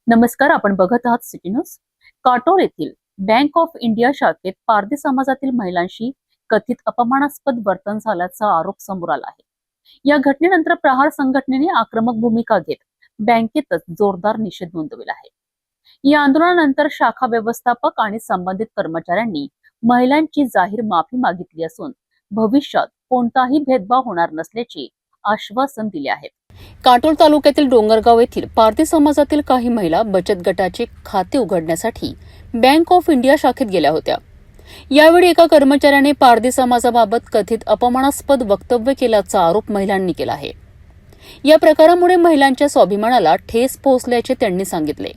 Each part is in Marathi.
नमस्कार, आपण बघत आहात सिटी न्यूज. काटोल येथील बँक ऑफ इंडिया शाखेत पारधी समाजातील महिलांशी कथित अपमानास्पद वर्तन झाल्याचा आरोप समोर आला आहे. या घटनेनंतर प्रहार संघटनेने आक्रमक भूमिका घेत बँकेतच जोरदार निषेध नोंदविला आहे. या आंदोलनानंतर शाखा व्यवस्थापक आणि संबंधित कर्मचाऱ्यांनी महिलांची जाहीर माफी मागितली असून भविष्यात कोणताही भेदभाव होणार नसल्याचे आश्वासन दिले आहे. काटोल तालुक्यातील डोंगरगाव येथील पारधी समाजातील काही महिला बचत गटाचे खाते उघडण्यासाठी बँक ऑफ इंडिया शाखेत गेल्या होत्या. यावेळी एका कर्मचाऱ्याने पारधी समाजाबाबत कथित अपमानास्पद वक्तव्य केल्याचा आरोप महिलांनी केला आहे. या प्रकारामुळे महिलांच्या स्वाभिमानाला ठेस पोहोचल्याचे त्यांनी सांगितले.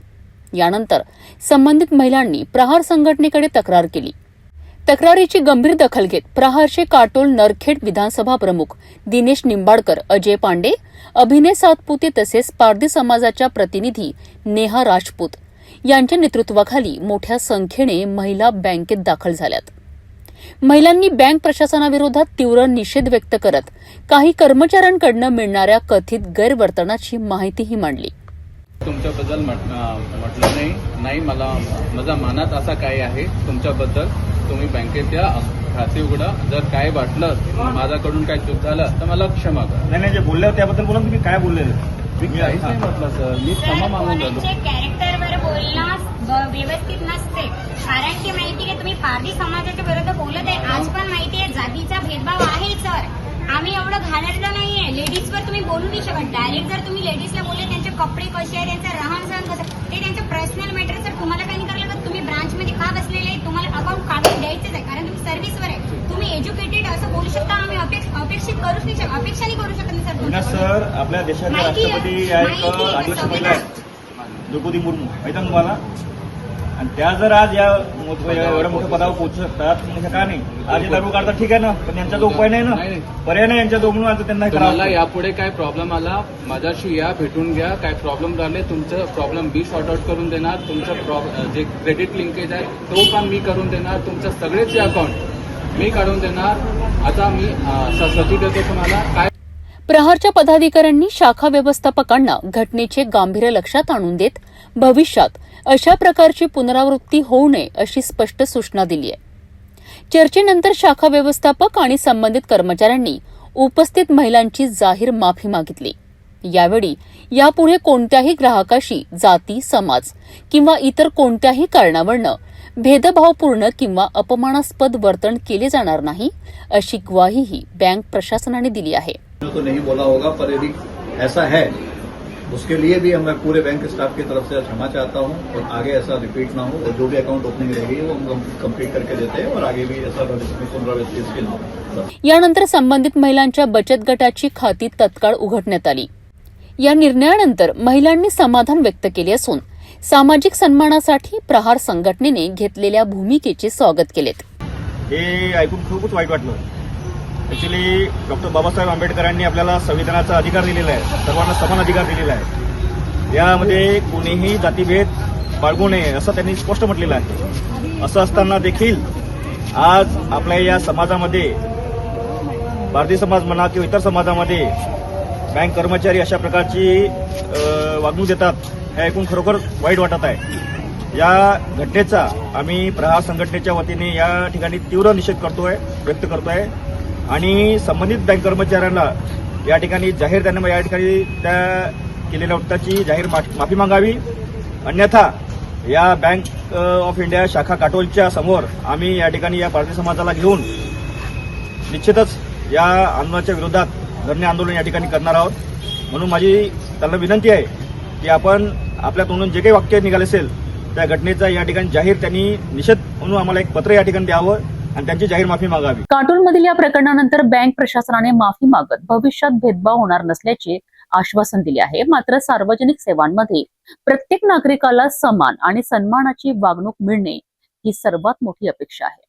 यानंतर संबंधित महिलांनी प्रहार संघटनेकडे तक्रार केली. तक्रारीची गंभीर दखल घेत प्रहारचे काटोल नरखेड विधानसभा प्रमुख दिनेश निंबाडकर, अजय पांडे, अभिनय सातपुते तसेच पारधी समाजाच्या प्रतिनिधी नेहा राजपूत यांच्या नेतृत्वाखाली मोठ्या संख्येने महिला बँकेत दाखल झाल्यात. महिलांनी बँक प्रशासनाविरोधात तीव्र निषेध व्यक्त करत काही कर्मचाऱ्यांकडून मिळणाऱ्या कथित गैरवर्तनाची माहितीही मांडली. तुमच्याबद्दल म्हटलं नाही मला माझ्या मनात असा काय आहे तुमच्याबद्दल. तुम्ही बँकेत या, खाते उघडा. जर काय वाटलं माझ्याकडून काय चूक झालं तर मला क्षमा करा. नाही जे बोलले त्याबद्दल बोला. तुम्ही काय बोलले? मी काहीच नाही म्हटलं सर. मी क्षमा मागून झालो. कॅरेक्टरवर बोलणं व्यवस्थित नसते. कारण की माहिती आहे तुम्ही पारधी समाजाच्या विरोधात बोलत आहे. आज पण माहिती आहे जातीचा भेदभाव आहे सर. आम्ही एवढं घाणेरडं नाहीये. लेडीजवर तुम्ही बोलू नाही शकत. डायरेक्ट जर तुम्ही लेडीजला बोलले त्यांचे कपडे कसे आहे, त्यांचं रहन सहन कसं, ते त्यांचं पर्सनल मॅटर. सर तुम्हाला काही नाही करायला लागत. तुम्ही ब्रांचमध्ये का बसलेले आहे? तुम्हाला अकाउंट काढून द्यायचंच आहे कारण तुम्ही सर्व्हिसवर आहे. तुम्ही एज्युकेटेड असं बोलू शकता. आम्ही अपेक्षित करूच नाही शकत. अपेक्षा नाही करू शकत नाही सर. सर आपल्या देशाचे राष्ट्रपती आहेत आदिवासी महिला आहेत द्रौपदी मुर्मू, माहिती आहे तुम्हाला. आणि त्या जर आज या एवढ्या मोठ्या पदावर पोहोचू शकतात म्हणजे का नाही. आज दारू काढतात ठीक आहे ना, पण यांचा जो उपाय नाही ना, पर्याय नाही यांच्या दोघं. आता त्यांना तुम्हाला यापुढे काय प्रॉब्लेम आला माझ्याशी या, भेटून घ्या. काय प्रॉब्लेम राहिले तुमचं प्रॉब्लेम मी सॉर्ट आउट करून देणार. तुमचं जे क्रेडिट लिंकेज आहे तो पण मी करून देणार. तुमचं सगळेच अकाउंट मी काढून देणार. आता मी सरस्वती देतो तुम्हाला. काय प्रहारच्या पदाधिकाऱ्यांनी शाखा व्यवस्थापकांना घटनेचे गांभीर्य लक्षात आणून देत भविष्यात अशा प्रकारची पुनरावृत्ती होऊ नये अशी स्पष्ट सूचना दिली आहे. चर्चेनंतर शाखा व्यवस्थापक आणि संबंधित कर्मचाऱ्यांनी उपस्थित महिलांची जाहीर माफी मागितली. यावेळी यापुढे कोणत्याही ग्राहकाशी जाती, समाज किंवा इतर कोणत्याही कारणावरनं भेदभावपूर्ण किंवा अपमानास्पद वर्तन केले जाणार नाही अशी ग्वाहीही बँक प्रशासनाने दिली आहे. तो नहीं बोला होगा पर यदि ऐसा है उसके लिए भी मैं पूरे बैंक स्टाफ की तरफ से क्षमा चाहता हूं और आगे ऐसा रिपीट ना हो. और जो भी अकाउंट ओपनिंग रहेगी वो हम कंप्लीट करके देते हैं और आगे भी ऐसा पुनरावृत्ति इसकी ना हो. यानंतर संबंधित महिलांच्या बचत गटाची खाती तत्काळ उघडण्यात आली. या निर्णयानंतर महिलांनी समाधान व्यक्त केले असून सामाजिक सन्मानासाठी प्रहार संघटनेने घेतलेल्या भूमिकेचे स्वागत केलेत. हे ऐकून खूपच वाईट वाटलं. ऍक्च्युली डॉक्टर बाबासाहेब आंबेडकरांनी आपल्याला संविधानाचा अधिकार दिलेला आहे, सर्वांना समान अधिकार दिलेला आहे. यामध्ये कोणीही जातीभेद बाळगू नये असं त्यांनी स्पष्ट म्हटलेलं आहे. असं असताना देखील आज आपल्या या समाजामध्ये पारधी समाज म्हणा किंवा इतर समाजामध्ये बँक कर्मचारी अशा प्रकारची वागणूक देतात हे ऐकून खरोखर वाईट वाटत आहे. या घटनेचा आम्ही प्रहार संघटनेच्या वतीने या ठिकाणी तीव्र निषेध व्यक्त करतोय आणि संबंधित बँक कर्मचाऱ्यांना या ठिकाणी त्यांना या ठिकाणी त्या केलेल्या वृत्ताची जाहीर माफी मागावी. अन्यथा या बँक ऑफ इंडिया शाखा काटोलच्या समोर आम्ही या ठिकाणी या पारधी समाजाला घेऊन निश्चितच या आंदोलनाच्या विरोधात धरणे आंदोलन या ठिकाणी करणार आहोत. म्हणून माझी त्यांना विनंती आहे की आपण आपल्या तोंडून जे काही वाक्य निघाले असेल त्या घटनेचा या ठिकाणी जाहीर त्यांनी निषेध म्हणून आम्हाला एक पत्र या ठिकाणी द्यावं आणि त्यांची जाहीर माफी मागावी. काटोलमधील या प्रकरणानंतर बँक प्रशासनाने माफी मागत भविष्यात भेदभाव होणार नसल्याचे आश्वासन दिले आहे. मात्र सार्वजनिक सेवांमध्ये प्रत्येक नागरिकाला समान आणि सन्मानाची वागणूक मिळणे ही सर्वात मोठी अपेक्षा आहे.